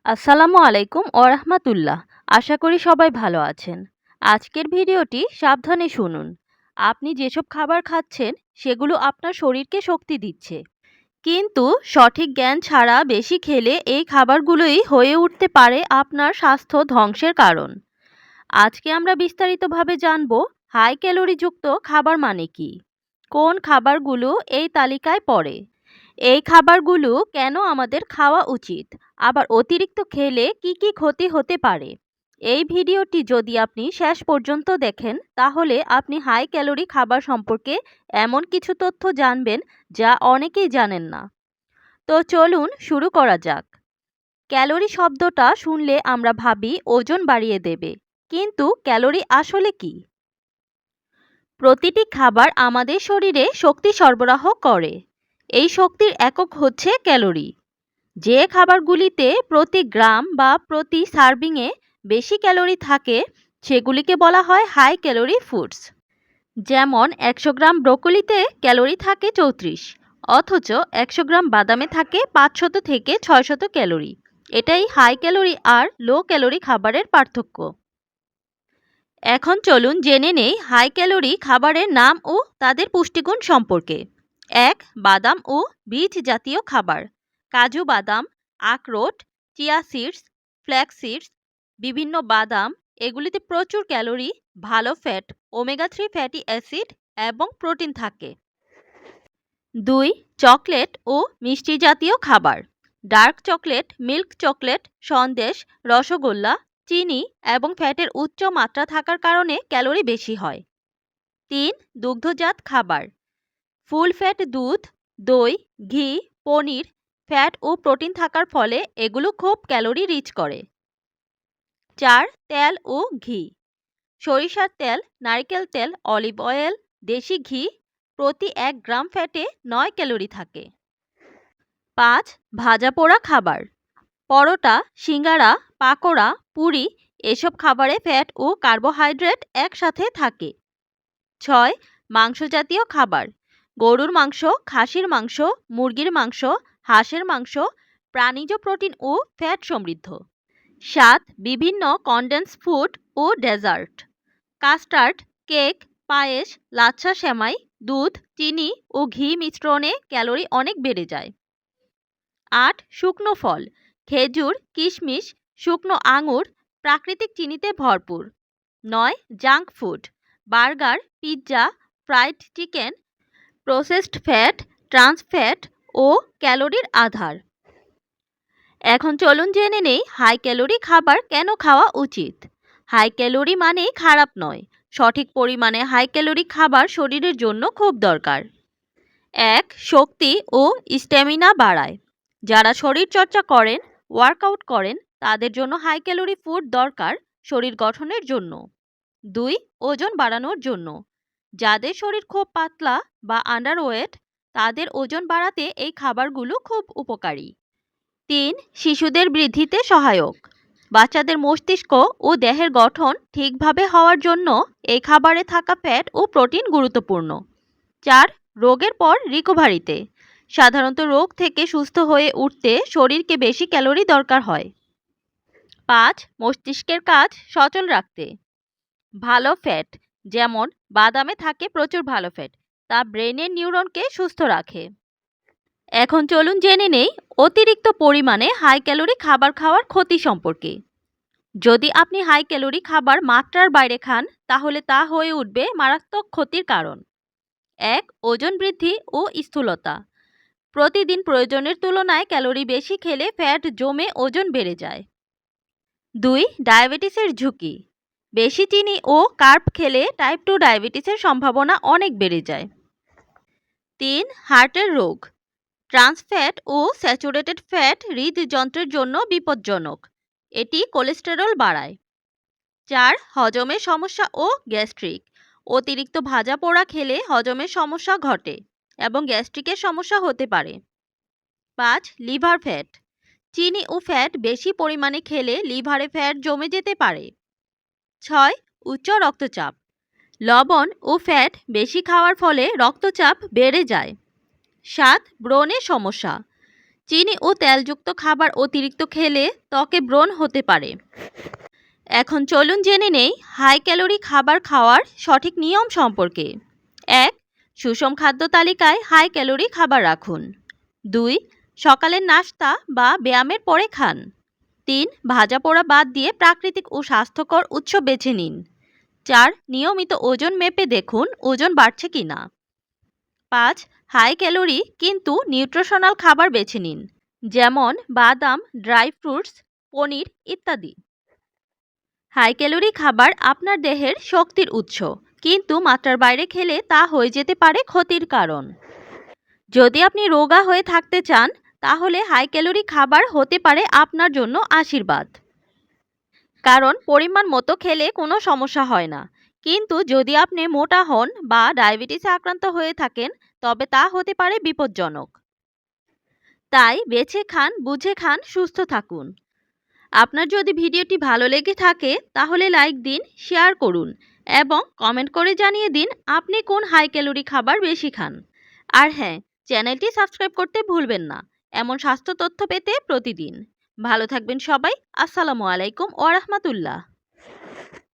আসসালামু আলাইকুম ওরহমাতুল্লাহ। আশা করি সবাই ভালো আছেন। আজকের ভিডিওটি সাবধানে শুনুন। আপনি যেসব খাবার খাচ্ছেন সেগুলো আপনার শরীরকে শক্তি দিচ্ছে, কিন্তু সঠিক জ্ঞান ছাড়া বেশি খেলে এই খাবারগুলোই হয়ে উঠতে পারে আপনার স্বাস্থ্য ধ্বংসের কারণ। আজকে আমরা বিস্তারিতভাবে জানব হাই ক্যালোরিযুক্ত খাবার মানে কি, কোন খাবারগুলো এই তালিকায় পড়ে, এই খাবারগুলো কেন আমাদের খাওয়া উচিত, আবার অতিরিক্ত খেলে কি কি ক্ষতি হতে পারে। এই ভিডিওটি যদি আপনি শেষ পর্যন্ত দেখেন তাহলে আপনি হাই ক্যালোরি খাবার সম্পর্কে এমন কিছু তথ্য জানবেন যা অনেকেই জানেন না। তো চলুন শুরু করা যাক। ক্যালোরি শব্দটা শুনলে আমরা ভাবি ওজন বাড়িয়ে দেবে, কিন্তু ক্যালোরি আসলে কি? প্রতিটি খাবার আমাদের শরীরে শক্তি সরবরাহ করে। এই শক্তির একক হচ্ছে ক্যালোরি। যে খাবারগুলিতে প্রতি গ্রাম বা প্রতি সার্ভিংয়ে বেশি ক্যালোরি থাকে সেগুলিকে বলা হয় হাই ক্যালোরি ফুডস। যেমন ১০০ গ্রাম ব্রোকলিতে ক্যালোরি থাকে ৩৪, অথচ ১০০ গ্রাম বাদামে থাকে ৫০০ থেকে ৬০০ ক্যালোরি। এটাই হাই ক্যালোরি আর লো ক্যালোরি খাবারের পার্থক্য। এখন চলুন জেনে নেই হাই ক্যালোরি খাবারের নাম ও তাদের পুষ্টিগুণ সম্পর্কে। ১. বাদাম ও বীজ জাতীয় খাবার। কাজু বাদাম, আখরোট, চিয়া সিডস, ফ্ল্যাক্স সিডস, বিভিন্ন বাদাম, এগুলিতে প্রচুর ক্যালোরি, ভালো ফ্যাট, ওমেগা 3 ফ্যাটি অ্যাসিড এবং প্রোটিন থাকে। ২. চকলেট ও মিষ্টি জাতীয় খাবার। Dark chocolate, milk chocolate, Sandesh, rasgulla, চিনি এবং ফ্যাটের উচ্চ মাত্রা থাকার কারণে ক্যালোরি বেশি হয়। ৩. দুগ্ধজাত খাবার। ফুল ফ্যাট দুধ, দই, ঘি, পনির, ফ্যাট ও প্রোটিন থাকার ফলে এগুলো খুব ক্যালোরি রিচ করে। ৪. তেল ও ঘি। সরিষার তেল, নারকেল তেল, অলিভ অয়েল, দেশি ঘি, প্রতি ১ গ্রাম ফ্যাটে ৯ ক্যালোরি থাকে। ৫. ভাজা পোড়া খাবার। পরোটা, সিঙ্গারা, পাকোড়া, পুরি, এসব খাবারে ফ্যাট ও কার্বোহাইড্রেট একসাথে থাকে। ৬. মাংস জাতীয় খাবার। গরুর মাংস, খাসির মাংস, মুরগির মাংস, হাঁসের মাংস, প্রাণীজ প্রোটিন ও ফ্যাট সমৃদ্ধ। ৭. বিভিন্ন কনডেন্স ফুড ও ডেজার্ট। কাস্টার্ড, কেক, পায়েস, লাচ্ছা সেমাই, দুধ, চিনি ও ঘি মিশ্রণে ক্যালোরি অনেক বেড়ে যায়। ৮. শুকনো ফল। খেজুর, কিশমিশ, শুকনো আঙুর, প্রাকৃতিক চিনিতে ভরপুর। ৯. Junk food. Burger, pizza, fried chicken, processed fat, trans fat ও ক্যালোরির আধার। এখন চলুন জেনে নেই হাই ক্যালোরি খাবার কেন খাওয়া উচিত। হাই ক্যালোরি মানেই খারাপ নয়, সঠিক পরিমাণে হাই ক্যালোরি খাবার শরীরের জন্য খুব দরকার। ১. শক্তি ও স্ট্যামিনা বাড়ায়। যারা শরীরচর্চা করেন, ওয়ার্কআউট করেন, তাদের জন্য হাই ক্যালোরি ফুড দরকার শরীর গঠনের জন্য। ২. ওজন বাড়ানোর জন্য। যাদের শরীর খুব পাতলা বা আন্ডারওয়েট, তাদের ওজন বাড়াতে এই খাবারগুলো খুব উপকারী। ৩. শিশুদের বৃদ্ধিতে সহায়ক। বাচ্চাদের মস্তিষ্ক ও দেহের গঠন ঠিকভাবে হওয়ার জন্য এই খাবারে থাকা ফ্যাট ও প্রোটিন গুরুত্বপূর্ণ। ৪. রোগের পর রিকভারিতে। সাধারণত রোগ থেকে সুস্থ হয়ে উঠতে শরীরকে বেশি ক্যালোরি দরকার হয়। ৫. মস্তিষ্কের কাজ সচল রাখতে। ভালো ফ্যাট, যেমন বাদামে থাকে প্রচুর ভালো ফ্যাট, তা ব্রেনের নিউরনকে সুস্থ রাখে। এখন চলুন জেনে নেই অতিরিক্ত পরিমাণে হাই ক্যালোরি খাবার খাওয়ার ক্ষতি সম্পর্কে। যদি আপনি হাই ক্যালোরি খাবার মাত্রার বাইরে খান তাহলে তা হয়ে উঠবে মারাত্মক ক্ষতির কারণ। ১. ওজন বৃদ্ধি ও স্থূলতা। প্রতিদিন প্রয়োজনের তুলনায় ক্যালোরি বেশি খেলে ফ্যাট জমে ওজন বেড়ে যায়। ২. ডায়াবেটিসের ঝুঁকি। বেশি চিনি ও কার্ব খেলে টাইপ 2 ডায়াবেটিসের সম্ভাবনা অনেক বেড়ে যায়। ৩. হার্টের রোগ। ট্রান্স ফ্যাট ও স্যাচুরেটেড ফ্যাট হৃদযন্ত্রের জন্য বিপজ্জনক, এটি কোলেস্টেরল বাড়ায়। ৪. হজমের সমস্যা ও গ্যাস্ট্রিক। অতিরিক্ত ভাজা পোড়া খেলে হজমের সমস্যা ঘটে এবং গ্যাস্ট্রিকের সমস্যা হতে পারে। ৫. Liver fat. চিনি ও ফ্যাট বেশি পরিমাণে খেলে লিভারে ফ্যাট জমে যেতে পারে। ৬. উচ্চ রক্তচাপ। লবণ ও ফ্যাট বেশি খাওয়ার ফলে রক্তচাপ বেড়ে যায়। ৭. ব্রণের সমস্যা। চিনি ও তেলযুক্ত খাবার অতিরিক্ত খেলে ত্বকে ব্রণ হতে পারে। এখন চলুন জেনে নেই হাই ক্যালোরি খাবার খাওয়ার সঠিক নিয়ম সম্পর্কে। ১. সুষম খাদ্য তালিকায় হাই ক্যালোরি খাবার রাখুন। ২. সকালের নাস্তা বা ব্যায়ামের পরে খান। ৩. ভাজা পোড়া বাদ দিয়ে প্রাকৃতিক ও স্বাস্থ্যকর উৎস বেছে নিন। ৪. নিয়মিত ওজন মেপে দেখুন ওজন বাড়ছে কিনা। ৫. হাই ক্যালোরি কিন্তু নিউট্রিশনাল খাবার বেছে নিন, যেমন বাদাম, ড্রাই ফ্রুটস, পনির ইত্যাদি। হাই ক্যালোরি খাবার আপনার দেহের শক্তির উৎস, কিন্তু মাত্রার বাইরে খেলে তা হয়ে যেতে পারে ক্ষতির কারণ। যদি আপনি রোগা হয়ে থাকতে চান, তাহলে হাই ক্যালোরি খাবার হতে পারে আপনার জন্য আশীর্বাদ, কারণ পরিমাণ মতো খেলে কোনো সমস্যা হয় না। কিন্তু যদি আপনি মোটা হন বা ডায়াবেটিসে আক্রান্ত হয়ে থাকেন, তবে তা হতে পারে বিপজ্জনক। তাই বেছে খান, বুঝে খান, সুস্থ থাকুন। আপনার যদি ভিডিওটি ভালো লেগে থাকে তাহলে লাইক দিন, শেয়ার করুন এবং কমেন্ট করে জানিয়ে দিন আপনি কোন হাই ক্যালোরি খাবার বেশি খান। আর হ্যাঁ, চ্যানেলটি সাবস্ক্রাইব করতে ভুলবেন না এমন স্বাস্থ্য তথ্য পেতে প্রতিদিন। ভালো থাকবেন সবাই। আসসালামু আলাইকুম ওয়া রাহমাতুল্লাহ।